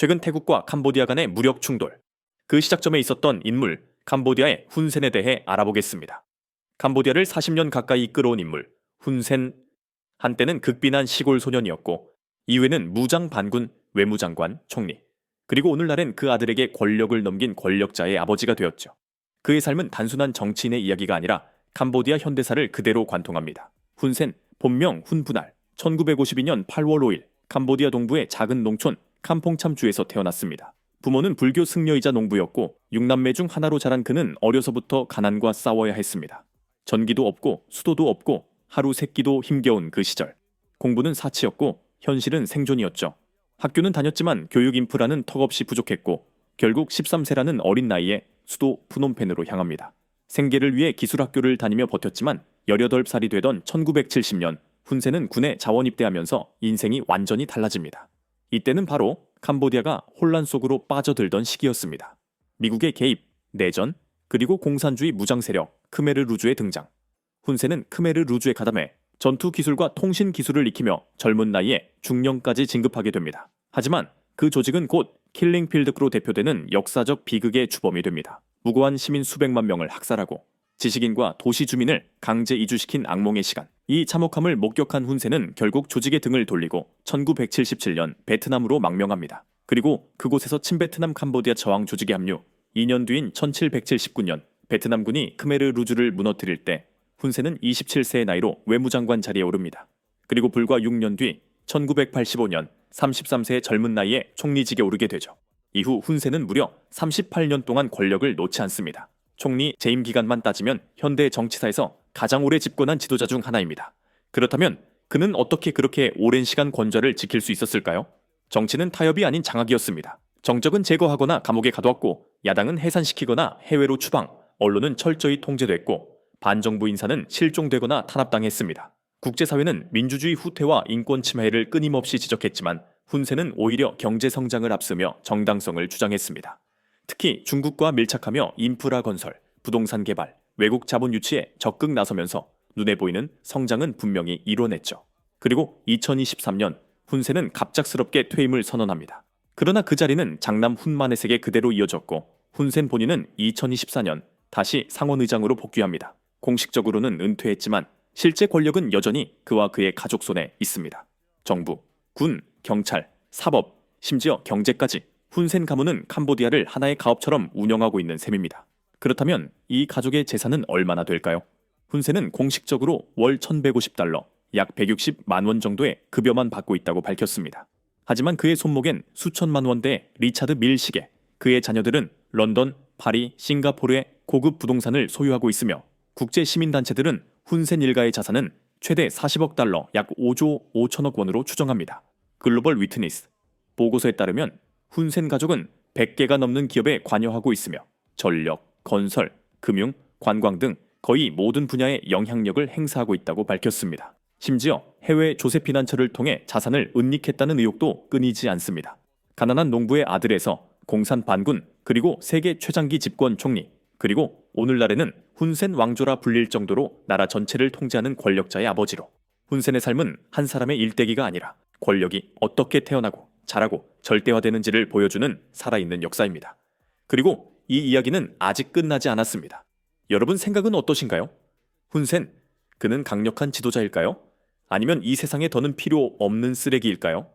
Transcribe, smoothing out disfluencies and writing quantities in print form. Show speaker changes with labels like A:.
A: 최근 태국과 캄보디아 간의 무력 충돌. 그 시작점에 있었던 인물, 캄보디아의 훈센에 대해 알아보겠습니다. 캄보디아를 40년 가까이 이끌어온 인물, 훈센. 한때는 극빈한 시골 소년이었고, 이후에는 무장 반군, 외무장관, 총리, 그리고 오늘날엔 그 아들에게 권력을 넘긴 권력자의 아버지가 되었죠. 그의 삶은 단순한 정치인의 이야기가 아니라 캄보디아 현대사를 그대로 관통합니다. 훈센, 본명 훈분할, 1952년 8월 5일 캄보디아 동부의 작은 농촌 캄퐁참주에서 태어났습니다. 부모는 불교 승려이자 농부였고 6남매 중 하나로 자란 그는 어려서부터 가난과 싸워야 했습니다. 전기도 없고 수도도 없고 하루 3끼도 힘겨운 그 시절. 공부는 사치였고 현실은 생존이었죠. 학교는 다녔지만 교육 인프라는 턱없이 부족했고 결국 13세라는 어린 나이에 수도 프놈펜으로 향합니다. 생계를 위해 기술학교를 다니며 버텼지만 18살이 되던 1970년 훈센은 군에 자원 입대하면서 인생이 완전히 달라집니다. 이때는 바로 캄보디아가 혼란 속으로 빠져들던 시기였습니다. 미국의 개입, 내전, 그리고 공산주의 무장 세력 크메르 루주의 등장. 훈센은 크메르 루주에 가담해 전투 기술과 통신 기술을 익히며 젊은 나이에 중령까지 진급하게 됩니다. 하지만 그 조직은 곧 킬링필드로 대표되는 역사적 비극의 주범이 됩니다. 무고한 시민 수백만 명을 학살하고 지식인과 도시 주민을 강제 이주시킨 악몽의 시간. 이 참혹함을 목격한 훈센은 결국 조직의 등을 돌리고 1977년 베트남으로 망명합니다. 그리고 그곳에서 친베트남 캄보디아 저항 조직에 합류. 2년 뒤인 1779년 베트남군이 크메르 루주를 무너뜨릴 때 훈센은 27세의 나이로 외무장관 자리에 오릅니다. 그리고 불과 6년 뒤 1985년 33세의 젊은 나이에 총리직에 오르게 되죠. 이후 훈센은 무려 38년 동안 권력을 놓지 않습니다. 총리 재임 기간만 따지면 현대 정치사에서 가장 오래 집권한 지도자 중 하나입니다. 그렇다면 그는 어떻게 그렇게 오랜 시간 권좌를 지킬 수 있었을까요? 정치는 타협이 아닌 장악이었습니다. 정적은 제거하거나 감옥에 가두었고 야당은 해산시키거나 해외로 추방, 언론은 철저히 통제됐고 반정부 인사는 실종되거나 탄압당했습니다. 국제사회는 민주주의 후퇴와 인권 침해를 끊임없이 지적했지만 훈센은 오히려 경제 성장을 앞서며 정당성을 주장했습니다. 특히 중국과 밀착하며 인프라 건설, 부동산 개발, 외국 자본 유치에 적극 나서면서 눈에 보이는 성장은 분명히 이뤄냈죠. 그리고 2023년 훈센은 갑작스럽게 퇴임을 선언합니다. 그러나 그 자리는 장남 훈마넷에게 그대로 이어졌고 훈센 본인은 2024년 다시 상원의장으로 복귀합니다. 공식적으로는 은퇴했지만 실제 권력은 여전히 그와 그의 가족 손에 있습니다. 정부, 군, 경찰, 사법, 심지어 경제까지 훈센 가문은 캄보디아를 하나의 가업처럼 운영하고 있는 셈입니다. 그렇다면 이 가족의 재산은 얼마나 될까요? 훈센은 공식적으로 월 1150달러, 약 160만 원 정도의 급여만 받고 있다고 밝혔습니다. 하지만 그의 손목엔 수천만 원대의 리차드 밀 시계, 그의 자녀들은 런던, 파리, 싱가포르의 고급 부동산을 소유하고 있으며 국제 시민단체들은 훈센 일가의 자산은 최대 40억 달러, 약 5조 5천억 원으로 추정합니다. 글로벌 위트니스 보고서에 따르면 훈센 가족은 100개가 넘는 기업에 관여하고 있으며 전력, 건설, 금융, 관광 등 거의 모든 분야에 영향력을 행사하고 있다고 밝혔습니다. 심지어 해외 조세 피난처를 통해 자산을 은닉했다는 의혹도 끊이지 않습니다. 가난한 농부의 아들에서 공산 반군, 그리고 세계 최장기 집권 총리, 그리고 오늘날에는 훈센 왕조라 불릴 정도로 나라 전체를 통제하는 권력자의 아버지로 훈센의 삶은 한 사람의 일대기가 아니라 권력이 어떻게 태어나고 자라고 절대화되는지를 보여주는 살아있는 역사입니다. 그리고 이 이야기는 아직 끝나지 않았습니다. 여러분 생각은 어떠신가요? 훈센, 그는 강력한 지도자일까요? 아니면 이 세상에 더는 필요 없는 쓰레기일까요?